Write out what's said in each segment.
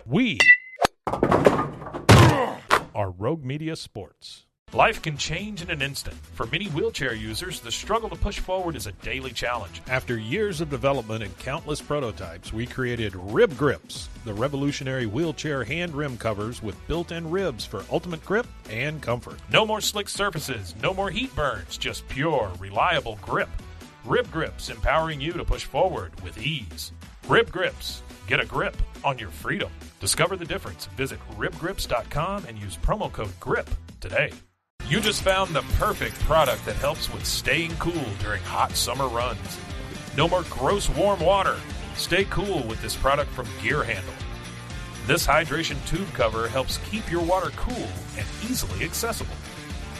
We are Rogue Media Sports. Life can change in an instant. For many wheelchair users, the struggle to push forward is a daily challenge. After years of development and countless prototypes, we created Rib Grips, the revolutionary wheelchair hand rim covers with built-in ribs for ultimate grip and comfort. No more slick surfaces, no more heat burns, just pure, reliable grip. Rib Grips, empowering you to push forward with ease. Rib Grips. Get a grip on your freedom. Discover the difference. Visit ribgrips.com and use promo code GRIP today. You just found the perfect product that helps with staying cool during hot summer runs. No more gross warm water. Stay cool with this product from Gear Handle. This hydration tube cover helps keep your water cool and easily accessible.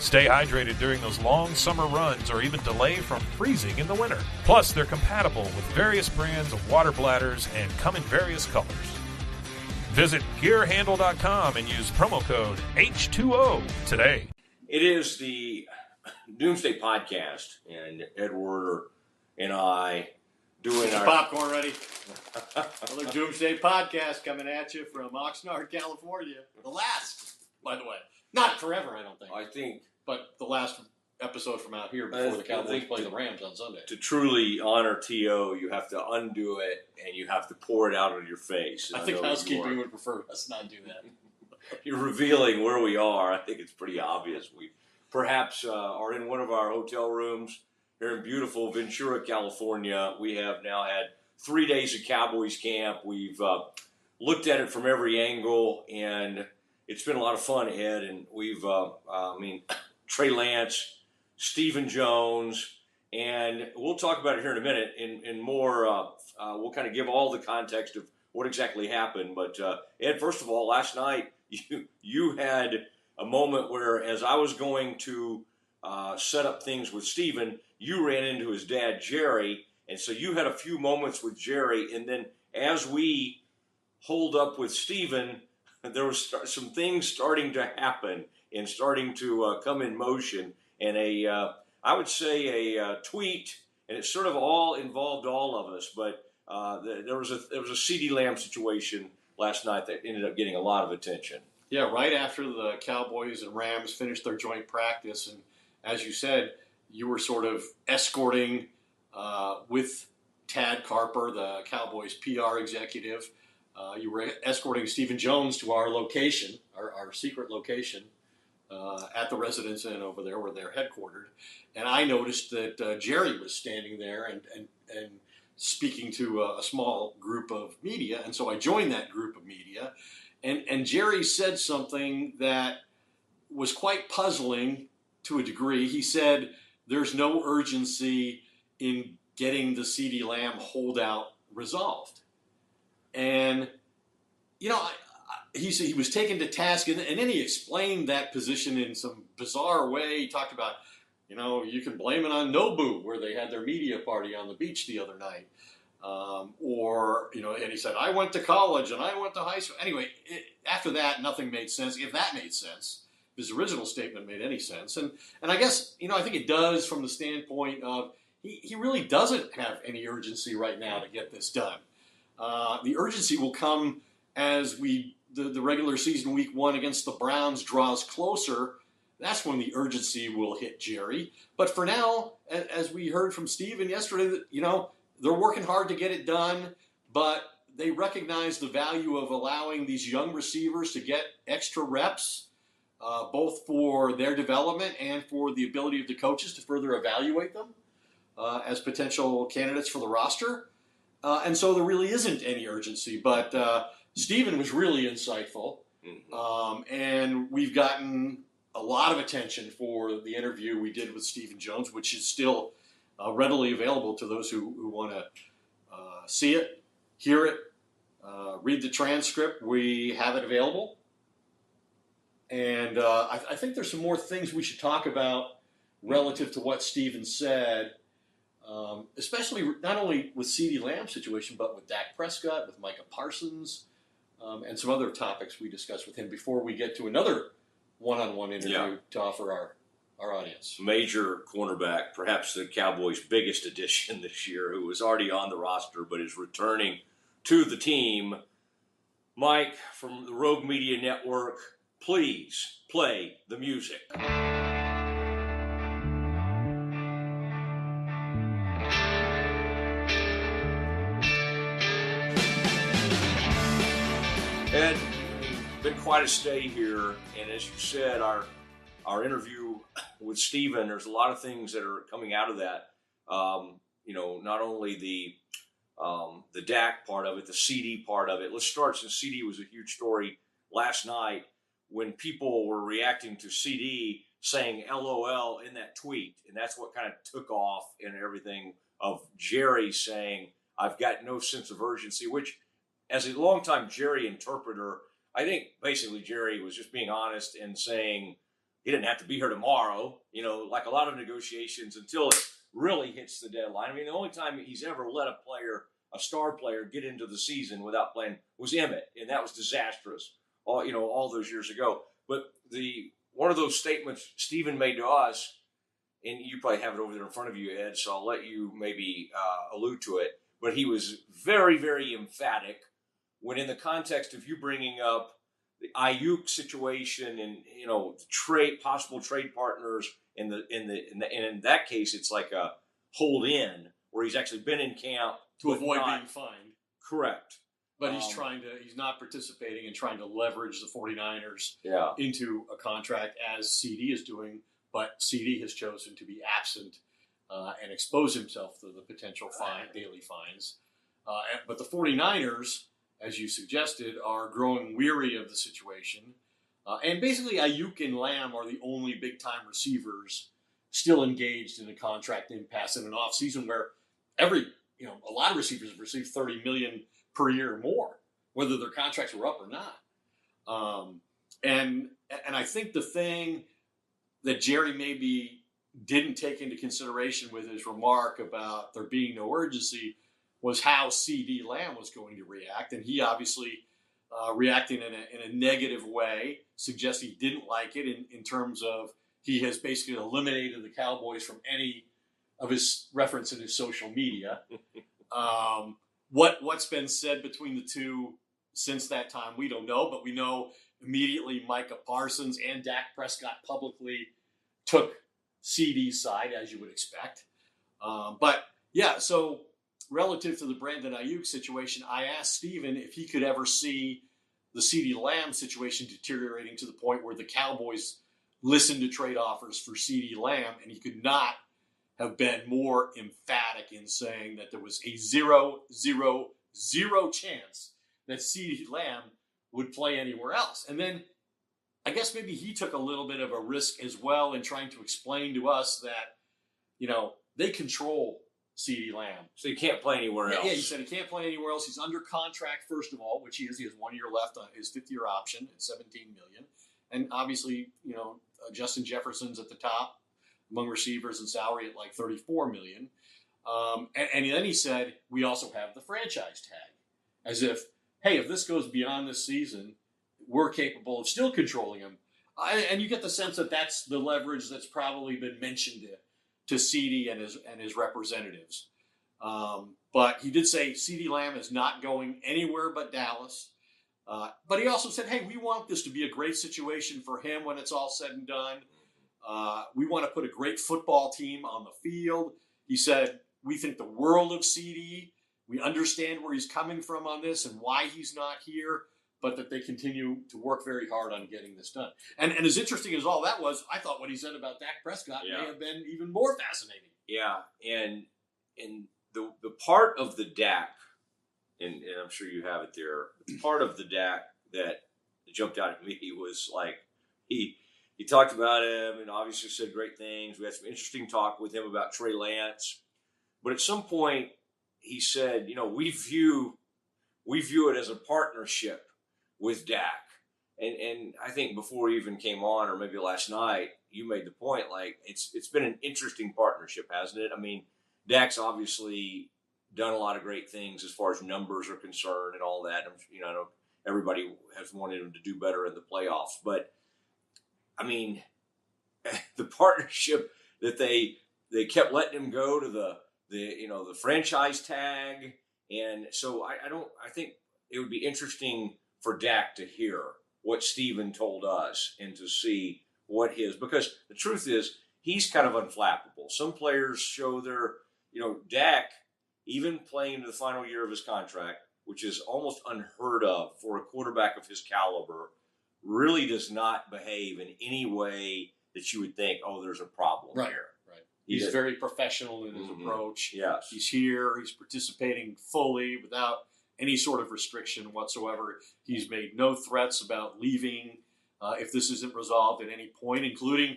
Stay hydrated during those long summer runs or even delay from freezing in the winter. Plus, they're compatible with various brands of water bladders and come in various colors. Visit GearHandle.com and use promo code H2O today. It is the Doomsday podcast, and Edward and I doing our popcorn ready. Another Doomsday podcast coming at you from Oxnard, California. The last, by the way. Not forever, I don't think. I think. But the last episode from out here before the Cowboys play the Rams on Sunday. To truly honor T.O., you have to undo it, and you have to pour it out on your face. I think housekeeping would prefer us not do that. You're revealing where we are. I think it's pretty obvious. We perhaps are in one of our hotel rooms here in beautiful Ventura, California. We have now had 3 days of Cowboys camp. We've looked at it from every angle, and it's been a lot of fun, Ed. And we've, Trey Lance, Stephen Jones, and we'll talk about it here in a minute. In more, we'll kind of give all the context of what exactly happened. But Ed, first of all, last night you had a moment where, as I was going to set up things with Stephen, you ran into his dad, Jerry, and so you had a few moments with Jerry, and then as we holed up with Stephen, there was some things starting to happen and starting to come in motion, and I would say a tweet, and it sort of all involved all of us, but there was a CeeDee Lamb situation last night that ended up getting a lot of attention. Yeah, right after the Cowboys and Rams finished their joint practice, and as you said, you were sort of escorting with Tad Carper, the Cowboys PR executive. You were escorting Stephen Jones to our location, our secret location, at the Residence Inn over there where they're headquartered. And I noticed that Jerry was standing there and speaking to a small group of media. And so I joined that group of media. And Jerry said something that was quite puzzling to a degree. He said there's no urgency in getting the CeeDee Lamb holdout resolved. And, he was taken to task, and then he explained that position in some bizarre way. He talked about, you can blame it on Nobu, where they had their media party on the beach the other night. And he said, I went to college and I went to high school. Anyway, after that, nothing made sense, if that made sense. His original statement made any sense. And I guess, I think it does from the standpoint of he really doesn't have any urgency right now to get this done. The urgency will come as the regular season week 1 against the Browns draws closer. That's when the urgency will hit Jerry. But for now, as we heard from Steven yesterday, they're working hard to get it done, but they recognize the value of allowing these young receivers to get extra reps, both for their development and for the ability of the coaches to further evaluate them as potential candidates for the roster. And so there really isn't any urgency. But Stephen was really insightful, and we've gotten a lot of attention for the interview we did with Stephen Jones, which is still readily available to those who want to see it, hear it, read the transcript. We have it available. And I think there's some more things we should talk about relative to what Stephen said, especially not only with CeeDee Lamb's situation, but with Dak Prescott, with Micah Parsons, and some other topics we discussed with him before we get to another one-on-one interview to offer our audience. Major cornerback, perhaps the Cowboys' biggest addition this year, who was already on the roster but is returning to the team, Mike from the Rogue Media Network, please play the music. Ed, been quite a stay here, and as you said, our interview with Steven, there's a lot of things that are coming out of that. Not only the Dak part of it, the CD part of it. Let's start, since CD was a huge story last night when people were reacting to CD saying LOL in that tweet, and that's what kind of took off and everything, of Jerry saying, "I've got no sense of urgency," which, as a longtime Jerry interpreter, I think basically Jerry was just being honest and saying he didn't have to be here tomorrow, like a lot of negotiations, until it really hits the deadline. I mean, the only time he's ever let a star player, get into the season without playing was Emmett, and that was disastrous all those years ago. But one of those statements Stephen made to us, and you probably have it over there in front of you, Ed, so I'll let you maybe allude to it, but he was very, very emphatic when, in the context of you bringing up the Ayuk situation and possible trade partners, and in that case it's like a hold in where he's actually been in camp to avoid being fined. Correct. But he's not participating and trying to leverage the 49ers into a contract, as CD is doing, but CD has chosen to be absent and expose himself to the potential daily fines. But the 49ers, as you suggested, are growing weary of the situation. And basically Ayuk and Lamb are the only big-time receivers still engaged in a contract impasse in an offseason where a lot of receivers have received $30 million per year or more, whether their contracts were up or not. And I think the thing that Jerry maybe didn't take into consideration with his remark about there being no urgency was how CD Lamb was going to react. And he obviously reacting in a negative way, suggests he didn't like it in terms of he has basically eliminated the Cowboys from any of his reference in his social media. What's been said between the two since that time, we don't know, but we know immediately Micah Parsons and Dak Prescott publicly took CD's side, as you would expect. So relative to the Brandon Ayuk situation, I asked Steven if he could ever see the CD Lamb situation deteriorating to the point where the Cowboys listened to trade offers for CD Lamb, and he could not have been more emphatic in saying that there was a 0, 0, 0 chance that CD Lamb would play anywhere else. And then I guess maybe he took a little bit of a risk as well in trying to explain to us that, they control CD Lamb. So he can't play anywhere else. Yeah, he said he can't play anywhere else. He's under contract, first of all, which he is. He has 1 year left on his fifth-year option at $17 million. And obviously, Justin Jefferson's at the top among receivers and salary at like $34 million. And then he said, we also have the franchise tag. As if, hey, if this goes beyond this season, we're capable of still controlling him. And you get the sense that that's the leverage that's probably been mentioned to CD and his representatives. But he did say CD Lamb is not going anywhere but Dallas. But he also said, hey, we want this to be a great situation for him when it's all said and done. We want to put a great football team on the field. He said, we think the world of CD. We understand where he's coming from on this and why he's not here, but that they continue to work very hard on getting this done. And as interesting as all that was, I thought what he said about Dak Prescott may have been even more fascinating. Yeah, and the part of the Dak, and I'm sure you have it there, the part of the Dak that jumped out at me was like, he talked about him and obviously said great things. We had some interesting talk with him about Trey Lance. But at some point, he said, we view it as a partnership with Dak. And I think before he even came on, or maybe last night, you made the point, like, it's been an interesting partnership, hasn't it? I mean, Dak's obviously done a lot of great things as far as numbers are concerned and all that. I know everybody has wanted him to do better in the playoffs. But, I mean, the partnership that they kept letting him go to the franchise tag. And so I think it would be interesting for Dak to hear what Steven told us and to see what because the truth is he's kind of unflappable. Some players show their, Dak, even playing into the final year of his contract, which is almost unheard of for a quarterback of his caliber, really does not behave in any way that you would think, oh, there's a problem here. Right. He's very professional in his approach. Yes. He's here. He's participating fully without any sort of restriction whatsoever. He's made no threats about leaving if this isn't resolved at any point, including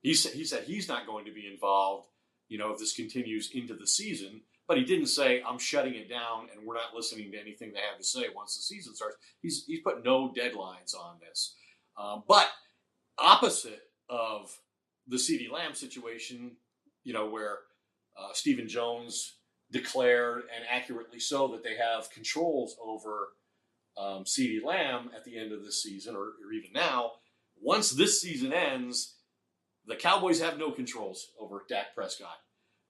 he said he's not going to be involved, if this continues into the season. But he didn't say, I'm shutting it down and we're not listening to anything they have to say once the season starts. He's put no deadlines on this. But opposite of the CeeDee Lamb situation, where Stephen Jones declared, and accurately so, that they have controls over CeeDee Lamb at the end of this season, or even now. Once this season ends, the Cowboys have no controls over Dak Prescott.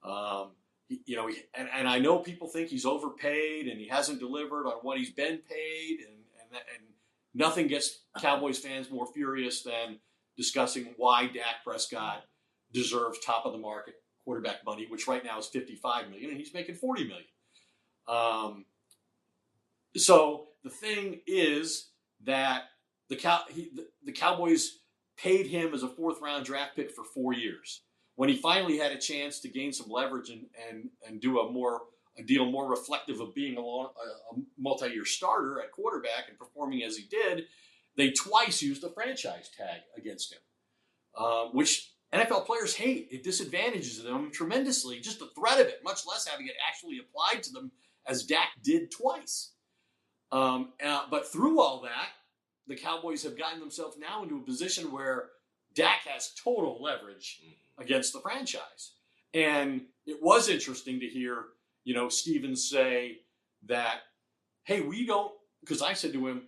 And I know people think he's overpaid and he hasn't delivered on what he's been paid, and nothing gets Cowboys fans more furious than discussing why Dak Prescott deserves top of the market quarterback money, which right now is $55 million, and he's making $40 million. So the thing is that the Cowboys paid him as a fourth-round draft pick for 4 years. When he finally had a chance to gain some leverage and do a deal more reflective of being a multi-year starter at quarterback and performing as he did, they twice used the franchise tag against him, which NFL players hate. It disadvantages them tremendously, just the threat of it, much less having it actually applied to them, as Dak did twice. But through all that, the Cowboys have gotten themselves now into a position where Dak has total leverage against the franchise. And it was interesting to hear, Stevens say that, hey, we don't, because I said to him,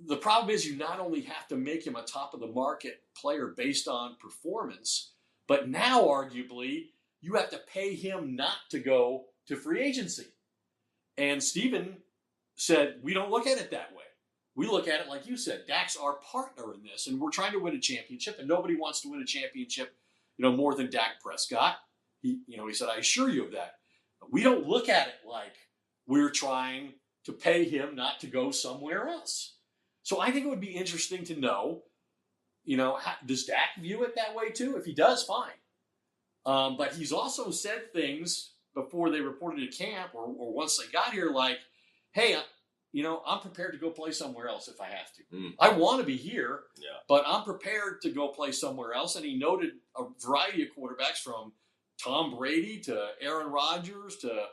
the problem is you not only have to make him a top of the market player based on performance, but now arguably you have to pay him not to go to free agency. And Steven said, we don't look at it that way. We look at it like you said, Dak's our partner in this, and we're trying to win a championship, and nobody wants to win a championship, more than Dak Prescott. He said, I assure you of that. We don't look at it like we're trying to pay him not to go somewhere else. So I think it would be interesting to know, does Dak view it that way too? If he does, fine. But he's also said things before they reported to camp or once they got here, like, hey, I'm prepared to go play somewhere else if I have to. I want to be here, but I'm prepared to go play somewhere else. And he noted a variety of quarterbacks, from Tom Brady to Aaron Rodgers to,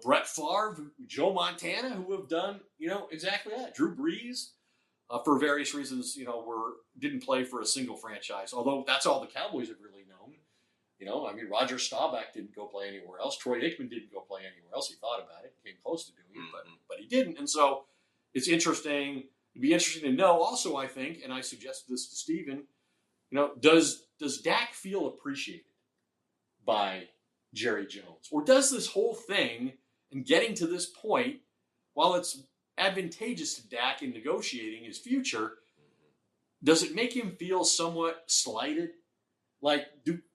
Brett Favre, Joe Montana, who have done, exactly that. Drew Brees, for various reasons, didn't play for a single franchise, although that's all the Cowboys have really known. Roger Staubach didn't go play anywhere else. Troy Aikman didn't go play anywhere else. He thought about it, came close to doing it, but he didn't. And so it's interesting. It'd be interesting to know also, I think, and I suggested this to Steven, does Dak feel appreciated by Jerry Jones? Or does this whole thing and getting to this point, while it's advantageous to Dak in negotiating his future, does it make him feel somewhat slighted?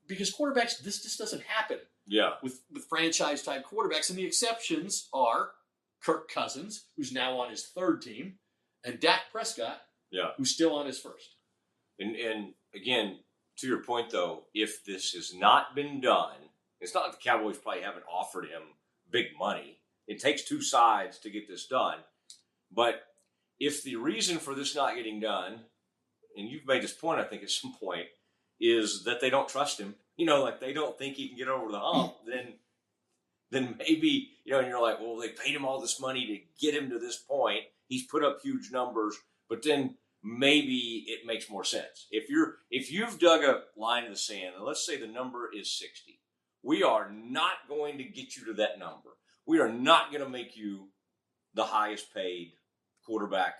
Because quarterbacks, this just doesn't happen. Yeah. With franchise type quarterbacks, and the exceptions are Kirk Cousins, who's now on his third team, and Dak Prescott, who's still on his first. And again, to your point though, if this has not been done, it's not like the Cowboys probably haven't offered him big money. It takes two sides to get this done. But if the reason for this not getting done, and you've made this point, I think, at some point, is that they don't trust him, they don't think he can get over the hump, then maybe, and you're like, well, they paid him all this money to get him to this point. He's put up huge numbers, but then maybe it makes more sense. If you've dug a line in the sand, and let's say the number is 60, we are not going to get you to that number. We are not going to make you the highest paid quarterback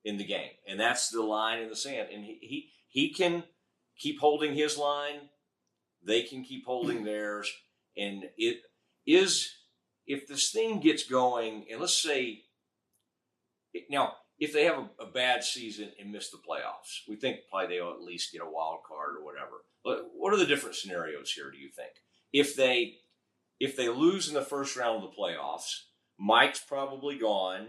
in the game. And that's the line in the sand. And he can keep holding his line. They can keep holding theirs. And it is, if this thing gets going, and let's say, now, if they have a bad season and miss the playoffs, we think probably they'll at least get a wild card or whatever. But what are the different scenarios here, do you think? If they lose in the first round of the playoffs, Mike's probably gone.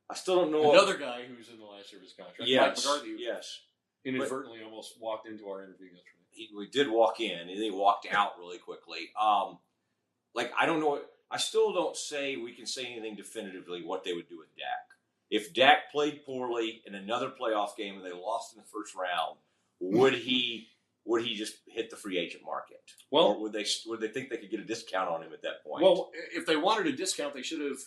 I still don't know. Another guy who's in the last year of his contract, Yes, Mike McCarthy, yes. inadvertently almost walked into our interview yesterday. We did walk in, and then he walked out really quickly. I don't know. I still don't say we can say anything definitively what they would do with Dak. If Dak played poorly in another playoff game and they lost in the first round, would he just hit the free agent market? Well, or would they think they could get a discount on him at that point? Well, if they wanted a discount, they should have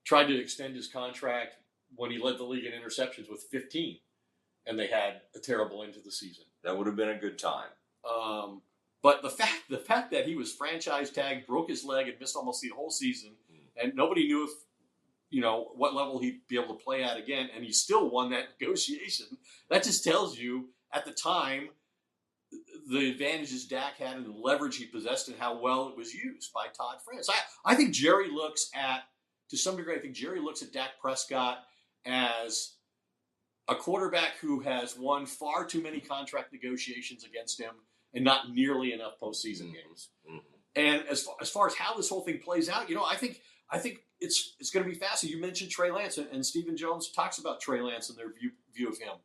tried to extend his contract when he led the league in interceptions with 15, and they had a terrible end to the season. That would have been a good time. But the fact that he was franchise tagged, broke his leg, and missed almost the whole season, and nobody knew if what level he'd be able to play at again, and he still won that negotiation. That just tells you at the time the advantages Dak had and the leverage he possessed and how well it was used by Todd France. I think Jerry looks at, to some degree, Dak Prescott as a quarterback who has won far too many contract negotiations against him and not nearly enough postseason games. Mm-hmm. And as far as how this whole thing plays out, I think it's going to be fascinating. You mentioned Trey Lance, and Stephen Jones talks about Trey Lance and their view of him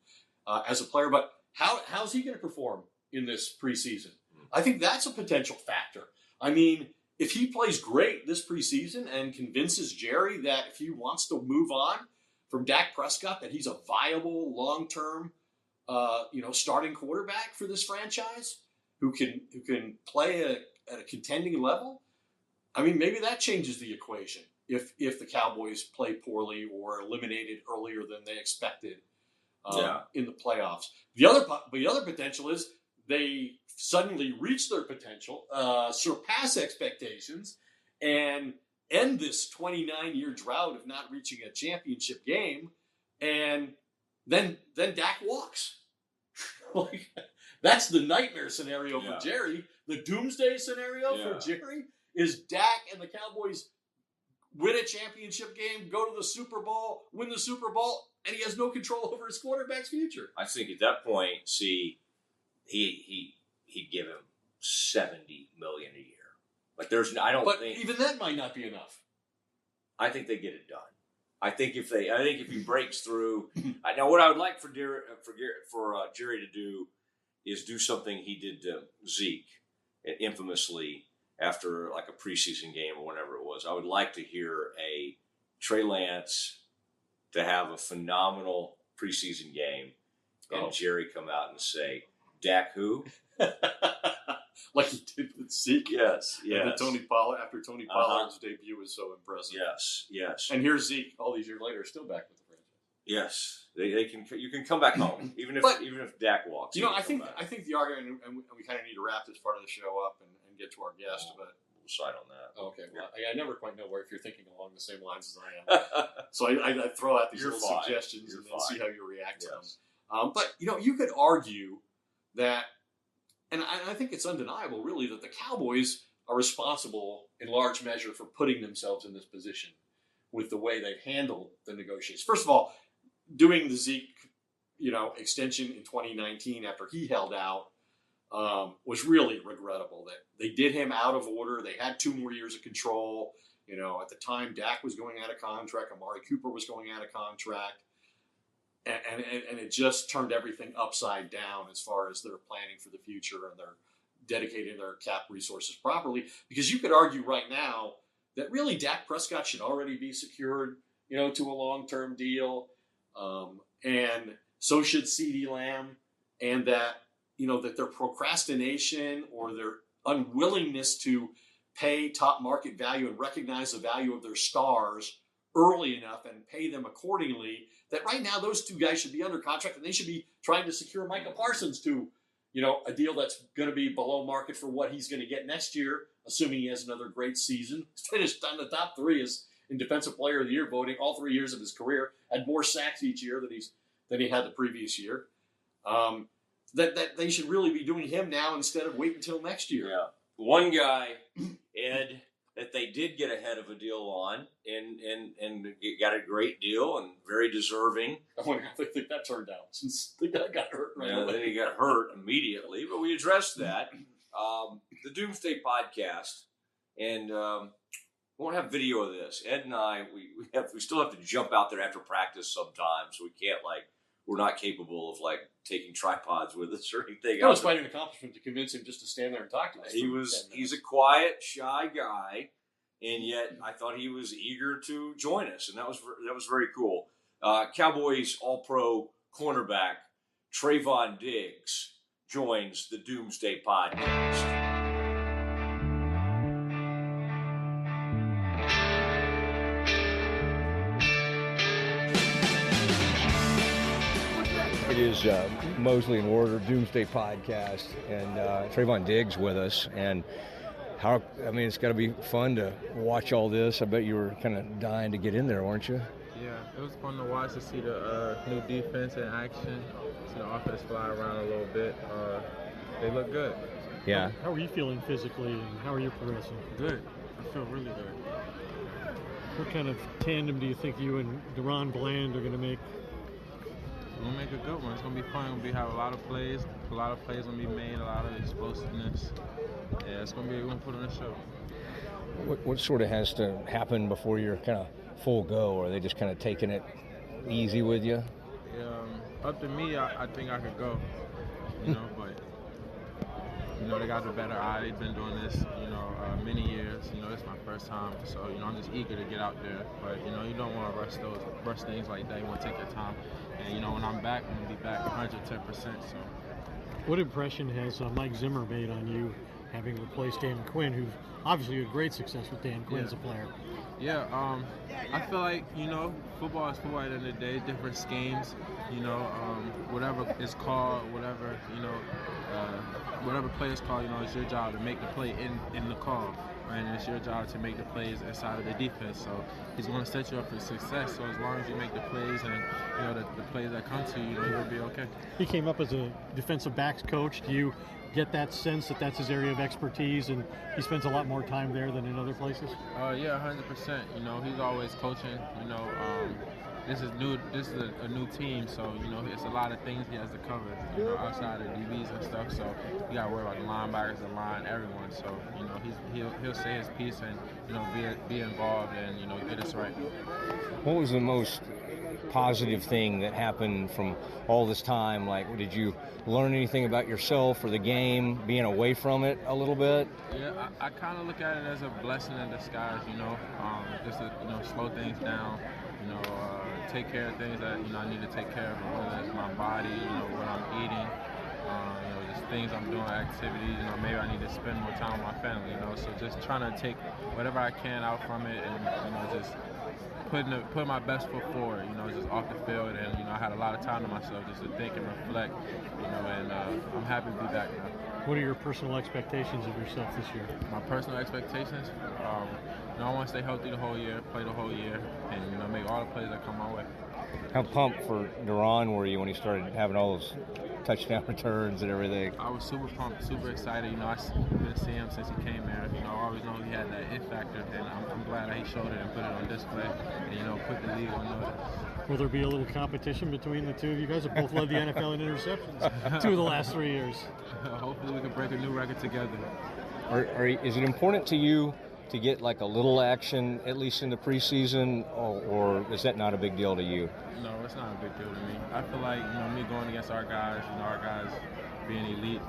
as a player. But how's he going to perform in this preseason? I think that's a potential factor. I mean, if he plays great this preseason and convinces Jerry that if he wants to move on from Dak Prescott, that he's a viable long-term, starting quarterback for this franchise who can play at a contending level, I mean, maybe that changes the equation if the Cowboys play poorly or eliminated earlier than they expected in the playoffs. The other potential is they suddenly reach their potential, surpass expectations, and end this 29-year drought of not reaching a championship game, and then Dak walks. That's the nightmare scenario for Jerry. The doomsday scenario for Jerry is Dak and the Cowboys win a championship game, go to the Super Bowl, win the Super Bowl, and he has no control over his quarterback's future. I think at that point, he'd give him $70 million a year. But even that might not be enough. I think they get it done. I think if he breaks through. Now, what I would like for Jerry to do is do something he did to Zeke infamously after like a preseason game or whatever it was. I would like to hear a Trey Lance to have a phenomenal preseason game and Jerry come out and say, Dak who? Like he did with Zeke. Yes. After Tony Pollard's debut was so impressive. Yes. And here's Zeke all these years later, still back with the franchise. Yes, they can. You can come back home even if Dak walks. I think the argument, and we kind of need to wrap this part of the show up and get to our guest, but we'll decide on that. Okay, well, I never quite know if you're thinking along the same lines as I am, so I throw out these little suggestions and then see how you react to them. But you could argue that, and I think it's undeniable, really, that the Cowboys are responsible in large measure for putting themselves in this position with the way they've handled the negotiations. First of all, doing the Zeke, extension in 2019 after he held out was really regrettable. That they did him out of order. They had 2 more years of control. At the time, Dak was going out of contract. Amari Cooper was going out of contract. And it just turned everything upside down as far as their planning for the future and their dedicating their cap resources properly. Because you could argue right now that really Dak Prescott should already be secured, to a long-term deal. And so should CeeDee Lamb. And that, that their procrastination or their unwillingness to pay top market value and recognize the value of their stars early enough and pay them accordingly, that right now those 2 guys should be under contract and they should be trying to secure Micah Parsons to, a deal that's going to be below market for what he's going to get next year, assuming he has another great season. He's finished on the top 3 in Defensive Player of the Year voting all 3 years of his career, had more sacks each year than he had the previous year. That they should really be doing him now instead of waiting until next year. Yeah. One guy, Ed, that they did get ahead of a deal on and got a great deal and very deserving. I wonder how they think that turned out since the guy got hurt right away. Then he got hurt immediately, but we addressed that. The Doomsday podcast, and we won't have video of this. Ed and I, we still have to jump out there after practice sometimes. So we can't we're not capable of taking tripods with us or anything. That was quite an accomplishment to convince him just to stand there and talk to us. He's a quiet, shy guy, and yet I thought he was eager to join us, and that was very cool. Cowboys All-Pro cornerback Trevon Diggs joins the Doomsday podcast. It is Mosley and Warder Doomsday podcast, and Trevon Diggs with us. And it's got to be fun to watch all this. I bet you were kind of dying to get in there, weren't you? Yeah, it was fun to watch, to see the new defense in action, see the offense fly around a little bit. They look good. Yeah. How are you feeling physically, and how are you progressing? Good. I feel really good. What kind of tandem do you think you and Deron Bland are going to make? We're going to make a good one. It's going to be fun. We're going to have a lot of plays. A lot of plays going to be made, a lot of explosiveness. Yeah, it's going to be, we're going to put on a show. What sort of has to happen before you're kind of full go, or are they just kind of taking it easy with you? Yeah, up to me, I think I could go, but, they got a better eye. They've been doing this, many years. It's my first time, so, I'm just eager to get out there. But, you don't want to rush things like that. You want to take your time. And, when I'm back, I'm going to be back 110%. So, what impression has Mike Zimmer made on you, having replaced Dan Quinn, who's obviously had great success with Dan Quinn as a player? Yeah, I feel like, football is football at the end of the day, different schemes, whatever is called, whatever play is called, it's your job to make the play in the call, right? And it's your job to make the plays inside of the defense. So he's going to set you up for success. So as long as you make the plays and, the plays that come to you, you'll be okay. He came up as a defensive backs coach. Do you get that sense that that's his area of expertise, and he spends a lot more time there than in other places? Yeah, 100%. He's always coaching. This is new. This is a new team, so it's a lot of things he has to cover. Outside of DBs and stuff. So you got to worry about the linebackers, the line, everyone. So he'll say his piece and be involved and get us right. What was the most positive thing that happened from all this time? Did you learn anything about yourself or the game, being away from it a little bit? Yeah, I kind of look at it as a blessing in disguise, just to, slow things down, take care of things that, I need to take care of, whether it's my body, what I'm eating, just things I'm doing, activities, maybe I need to spend more time with my family, so just trying to take whatever I can out from it and, just put my best foot forward, just off the field, and I had a lot of time to myself just to think and reflect, and I'm happy to be back now. What are your personal expectations of yourself this year? My personal expectations, I want to stay healthy the whole year, play the whole year, and make all the plays that come my way. How pumped for Deron were you when he started having all those touchdown returns and everything? I was super pumped, super excited. I've been seeing him since he came here. I always know he had that it factor, and I'm glad that he showed it and put it on display, and put the league on notice. Will there be a little competition between the two of you guys? Have both led the NFL in interceptions 2 of the last 3 years. Hopefully we can break a new record together. Is it important to you to get a little action, at least in the preseason, or is that not a big deal to you? No, it's not a big deal to me. I feel like, me going against our guys being elite,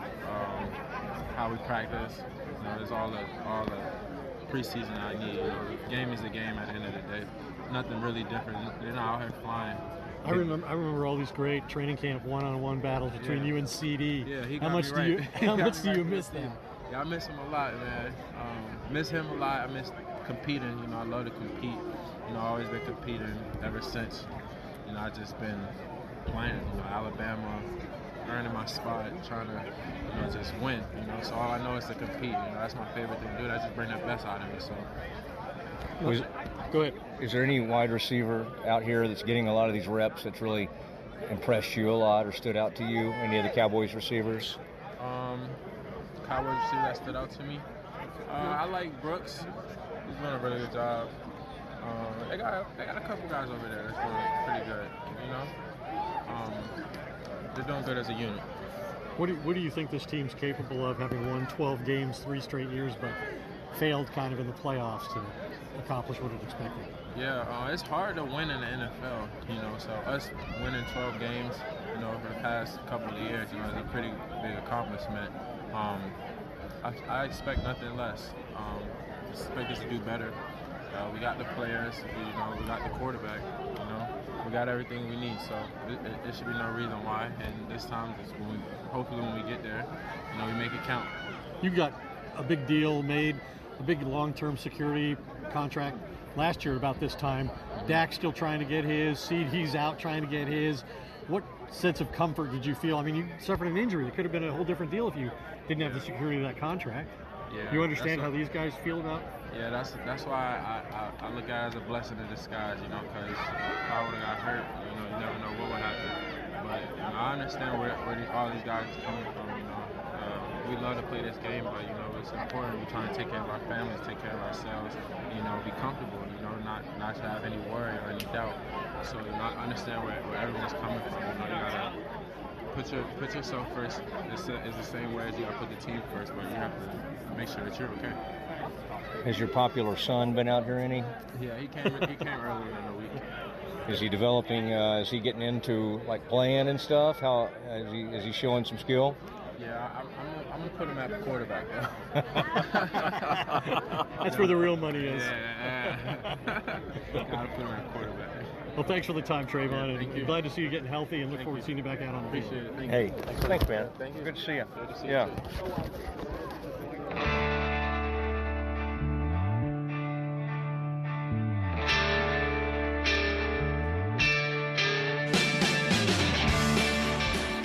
how we practice, there's all the preseason I need. The game is a game at the end of the day. Nothing really different. They're not out here flying. I remember all these great training camp one-on-one battles between you and CD. Yeah, he how got much me right. How much do you miss them? Yeah, I miss him a lot, man. Miss him a lot. I miss competing. I love to compete. I've always been competing ever since. I just been playing. Alabama, earning my spot, trying to, just win. So all I know is to compete. That's my favorite thing to do. That's just bring the best out of me. So. Go ahead. Is there any wide receiver out here that's getting a lot of these reps that's really impressed you a lot or stood out to you? Any of the Cowboys receivers? Cowboys receiver that stood out to me. I like Brooks. He's doing a really good job. They got a couple guys over there that's doing pretty good. You know, they're doing good as a unit. What do you think this team's capable of, having won 12 games 3 straight years, but failed kind of in the playoffs to accomplish what it expected? Yeah, it's hard to win in the NFL, you know, so us winning 12 games, you know, for the past couple of years, you know, is a pretty big accomplishment. I expect nothing less. Expect us to do better. We got the players, you know, we got the quarterback, you know, we got everything we need, so there should be no reason why, and this time, hopefully when we get there, you know, we make it count. You got a big deal made, a big long-term security contract last year about this time. Dak's still trying to get his. CD's out trying to get his. What sense of comfort did you feel? I mean, you suffered an injury. It could have been a whole different deal if you didn't have the security of that contract. Yeah, you understand how these guys feel about it? Yeah, that's why I look at it as a blessing in disguise, you know, because if I would have got hurt, you know, you never know what would happen. But you know, I understand where all these guys are coming from, you know. We love to play this game, but, you know, it's important. We're trying to take care of our families, take care of ourselves, you know, be comfortable, you know, not to have any worry or any doubt. So, you know, I understand where everyone's coming from. You know, you gotta put yourself first. It's the same way as you gotta put the team first, but you have to make sure that you're okay. Has your popular son been out here any? Yeah, he came earlier in the week. Is he developing? Is he getting into like playing and stuff? How is he showing some skill? Yeah, I'm gonna put him at quarterback though. That's where the real money is. Yeah. Gotta put him at quarterback. Well, thanks for the time, Trevon, Yeah, and glad to see you getting healthy, and look forward to seeing you back out on the field. Appreciate it. Thank Hey, you. thanks, man. Thank you. Good to see you. Good to see Yeah. you.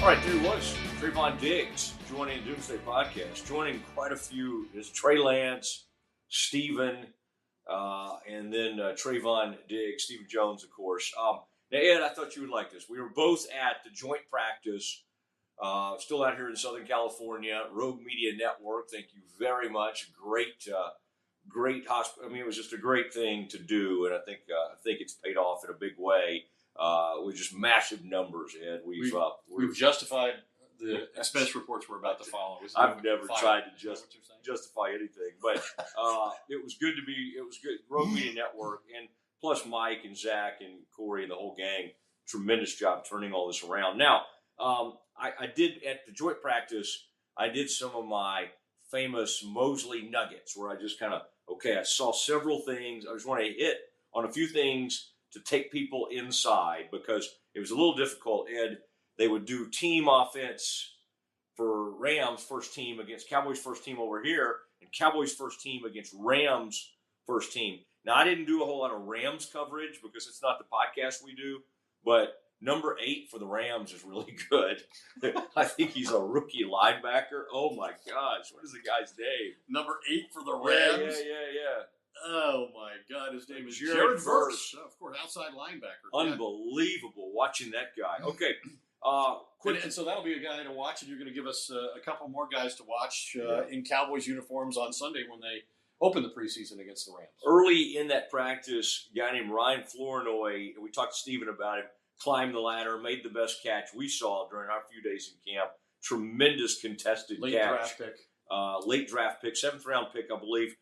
All right, there he was, Trevon Diggs, joining the Doomsday podcast. Joining quite a few is Trey Lance, Steven, and then Trevon Diggs, Stephen Jones, of course. Now, Ed, I thought you would like this. We were both at the joint practice, still out here in Southern California, Rogue Media Network. Thank you very much. Great hospital. I mean, it was just a great thing to do, and I think it's paid off in a big way. With just massive numbers, Ed. We've justified the expense reports we're about to follow. I've never tried to justify anything, but it was good. Rogue Media Network, and plus Mike and Zach and Corey and the whole gang, tremendous job turning all this around. Now, I did at the joint practice, I did some of my famous Mosley nuggets where I just kind of, I saw several things. I just want to hit on a few things to take people inside because it was a little difficult, Ed. They would do team offense for Rams first team against Cowboys first team over here and Cowboys first team against Rams first team. Now, I didn't do a whole lot of Rams coverage because it's not the podcast we do, but number 8 for the Rams is really good. I think he's a rookie linebacker. Oh, my gosh. What is the guy's name? Number 8 for the Rams? Yeah. Oh, my God. His name is Jared Verse. Of course, outside linebacker. Unbelievable watching that guy. Okay. And so that'll be a guy to watch, and you're going to give us a couple more guys to watch in Cowboys uniforms on Sunday when they open the preseason against the Rams. Early in that practice, a guy named Ryan Flournoy, we talked to Steven about him, climbed the ladder, made the best catch we saw during our few days in camp. Tremendous contested Late catch. draft pick, 7th round pick, I believe.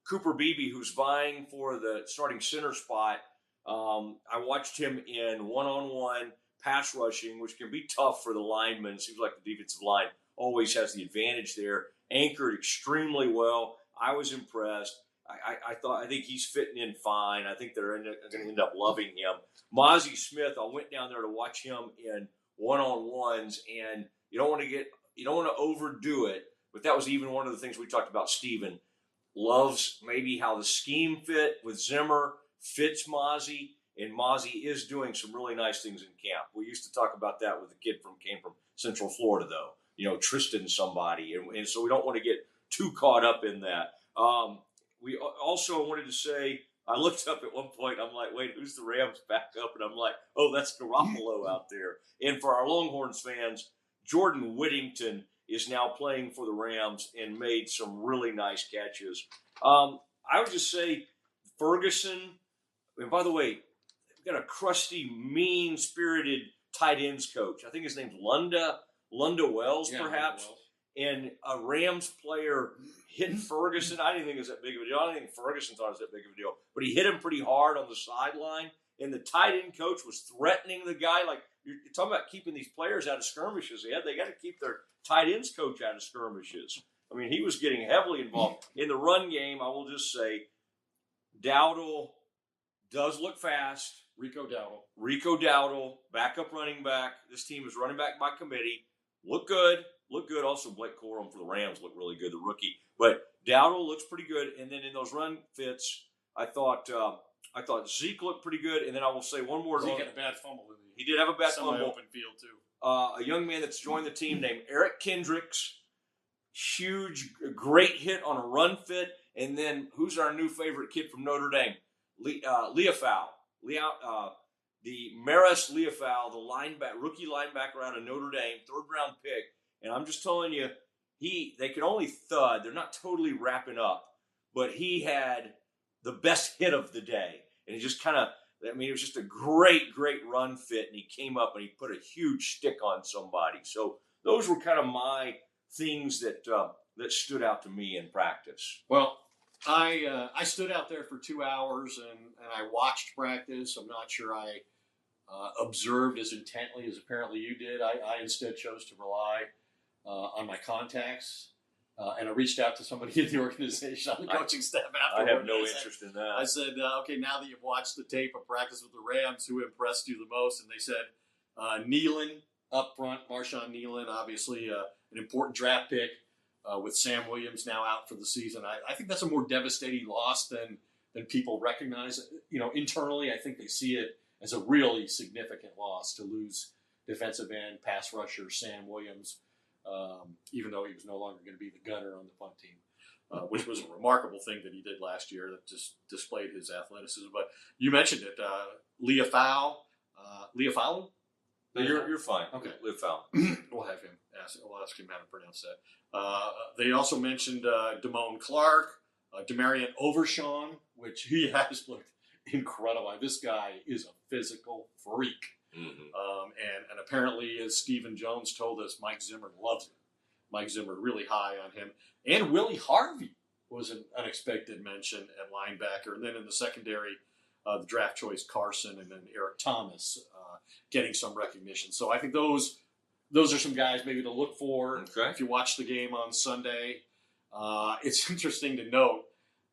Cooper Beebe, who's vying for the starting center spot. I watched him in one-on-one pass rushing, which can be tough for the linemen. It seems like the defensive line always has the advantage there. Anchored extremely well. I was impressed. I think he's fitting in fine. I think they're going to end up loving him. Mozzie Smith, I went down there to watch him in one-on-ones, and you don't want to overdo it. But that was even one of the things we talked about. Steven loves maybe how the scheme fit with Zimmer, fits Mozzie, and Mozzie is doing some really nice things in camp. We used to talk about that with the kid came from Central Florida, though. Tristan somebody, and so we don't want to get too caught up in that. We also wanted to say, I looked up at one point, I'm like, wait, who's the Rams backup? And I'm like, oh, that's Garoppolo out there. And for our Longhorns fans, Jordan Whittington is now playing for the Rams and made some really nice catches. I would just say Ferguson, and by the way, we've got a crusty, mean-spirited tight ends coach. I think his name's Lunda Wells, perhaps. Wells. And a Rams player hit Ferguson. I didn't think it was that big of a deal. I didn't think Ferguson thought it was that big of a deal. But he hit him pretty hard on the sideline. And the tight end coach was threatening the guy. Like, you're talking about keeping these players out of skirmishes. They got to keep their tight ends coach out of skirmishes. I mean, he was getting heavily involved. In the run game, I will just say, Dowdle does look fast. Rico Dowdle, backup running back. This team is running back by committee. Look good. Also, Blake Corum for the Rams looked really good, the rookie. But Dowdle looks pretty good. And then in those run fits, I thought Zeke looked pretty good. And then I will say one more. Zeke had a bad fumble. He did have a bad fumble. Open field, too. A young man that's joined the team named Eric Kendricks. Huge, great hit on a run fit. And then who's our new favorite kid from Notre Dame? Leafau. The Maris Leafau, the rookie linebacker out of Notre Dame, third-round pick. And I'm just telling you, they could only thud. They're not totally wrapping up. But he had the best hit of the day. And he just kind of, it was just a great run fit. And he came up and he put a huge stick on somebody. So those were kind of my things that stood out to me in practice. Well, I stood out there for 2 hours and I watched practice. I'm not sure I observed as intently as apparently you did. I instead chose to rely on my contacts, and I reached out to somebody in the organization, on the coaching staff afterwards. I have no interest in that. I said, okay, now that you've watched the tape of practice with the Rams, who impressed you the most? And they said Nealon up front, Marshawn Nealon, obviously an important draft pick. With Sam Williams now out for the season, I think that's a more devastating loss than people recognize. Internally, I think they see it as a really significant loss to lose defensive end, pass rusher Sam Williams, even though he was no longer going to be the gunner on the punt team, which was a remarkable thing that he did last year that just displayed his athleticism. But you mentioned it, Leafau. No, you're fine. Okay. Leafau. We'll have him we'll ask him how to pronounce that. They also mentioned Damone Clark, Demarion Overshawn, which he has looked incredible. This guy is a physical freak. Mm-hmm. And apparently, as Stephen Jones told us, Mike Zimmer loves him. Mike Zimmer really high on him. And Willie Harvey was an unexpected mention at linebacker. And then in the secondary, the draft choice Carson and then Eric Thomas getting some recognition. So I think those are some guys maybe to look for if you watch the game on Sunday. It's interesting to note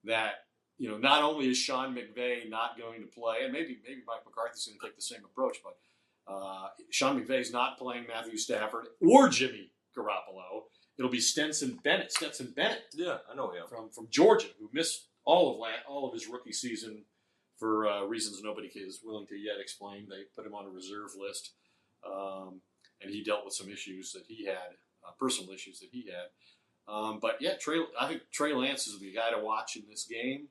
that not only is Sean McVay not going to play, and maybe Mike McCarthy's going to take the same approach, but Sean McVay's not playing Matthew Stafford or Jimmy Garoppolo. It'll be Stetson Bennett. Yeah, I know him from Georgia, who missed all of his rookie season for reasons nobody is willing to yet explain. They put him on a reserve list, and he dealt with some issues that he had, personal issues that he had. But yeah, I think Trey Lance is the guy to watch in this game.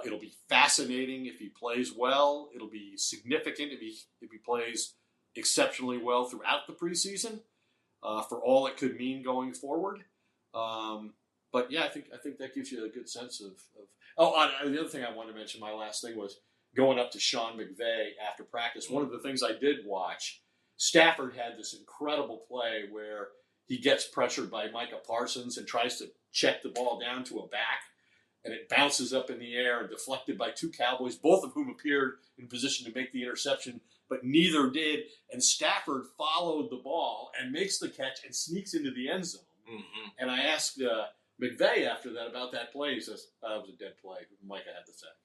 It'll be fascinating if he plays well. It'll be significant if he plays exceptionally well throughout the preseason, for all it could mean going forward. But yeah, I think that gives you a good sense of. The other thing I wanted to mention, my last thing, was going up to Sean McVay after practice. One of the things I did watch, Stafford had this incredible play where he gets pressured by Micah Parsons and tries to check the ball down to a back, and it bounces up in the air and deflected by two Cowboys, both of whom appeared in position to make the interception, but neither did. And Stafford followed the ball and makes the catch and sneaks into the end zone. Mm-hmm. And I asked McVay after that about that play. He says, it was a dead play. Micah had the sack.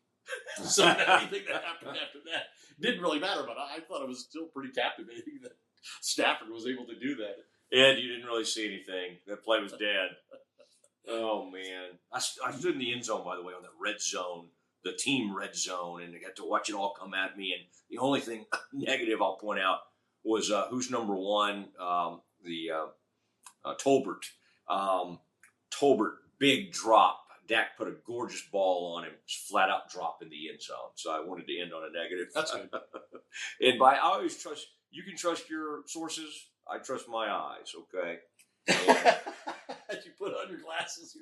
So anything that happened after that didn't really matter, but I thought it was still pretty captivating that Stafford was able to do that. Ed, you didn't really see anything. That play was dead. Oh, man. I stood in the end zone, by the way, on the red zone, the team red zone, and I got to watch it all come at me. And the only thing negative I'll point out was who's number one, Tolbert. Tolbert, big drop. Dak put a gorgeous ball on him, flat out drop in the end zone. So I wanted to end on a negative. That's good. And I always trust, you can trust your sources. I trust my eyes, okay? You put on your sunglasses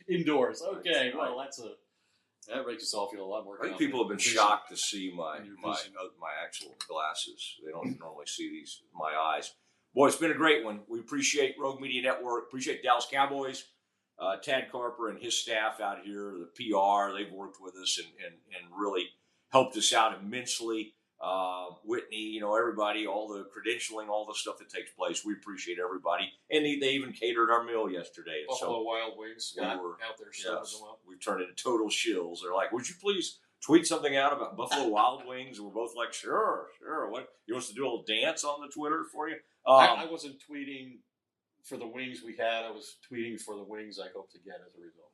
indoors. Okay, well, that makes us all feel a lot more. I think people have been shocked to see my actual glasses. They don't normally see my eyes. Boy, it's been a great one. We appreciate Rogue Media Network. Appreciate Dallas Cowboys. Tad Carper and his staff out here, the PR, they've worked with us and really helped us out immensely. Whitney, everybody, all the credentialing, all the stuff that takes place. We appreciate everybody. And they even catered our meal yesterday. Buffalo Wild Wings got out there serving them up. We've turned into total shills. They're like, would you please tweet something out about Buffalo Wild Wings? And we're both like, sure. What? You want us to do a little dance on the Twitter for you? I wasn't tweeting for the wings we had. I was tweeting for the wings I hope to get as a result.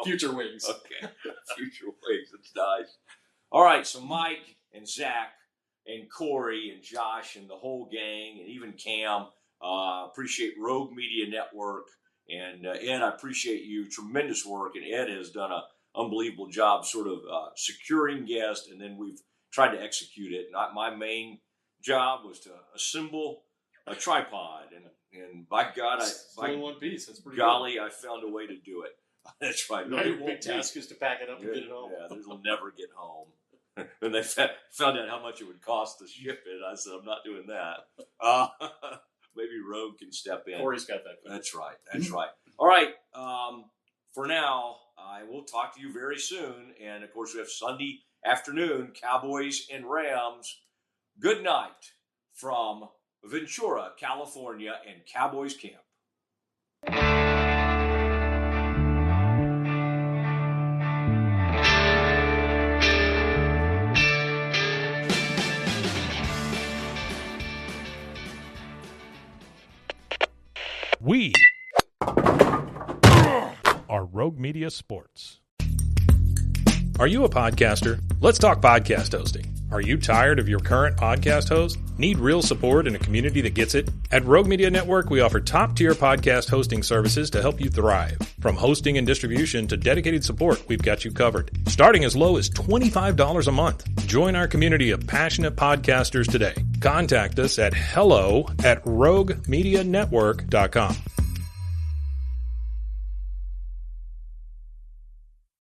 Future wings. Okay. Future wings. That's nice. All right. So Mike and Zach and Corey and Josh and the whole gang and even Cam, appreciate Rogue Media Network. And Ed, I appreciate you. Tremendous work. And Ed has done an unbelievable job sort of securing guests, and then we've tried to execute it. My main job was to assemble a tripod, and by God, in one piece. That's pretty golly, good. I found a way to do it. That's right. Now your big task is to pack it up and get it home. Yeah, they'll never get home. When they found out how much it would cost to ship it, I said, I'm not doing that. Maybe Rogue can step in. Corey's got that. That's right. All right. For now, I will talk to you very soon. And, of course, we have Sunday afternoon, Cowboys and Rams. Good night from Ventura, California, and Cowboys Camp. We are Rogue Media Sports. Are you a podcaster? Let's talk podcast hosting. Are you tired of your current podcast host? Need real support in a community that gets it? At Rogue Media Network, we offer top-tier podcast hosting services to help you thrive. From hosting and distribution to dedicated support, we've got you covered. Starting as low as $25 a month. Join our community of passionate podcasters today. Contact us at hello@roguemedianetwork.com.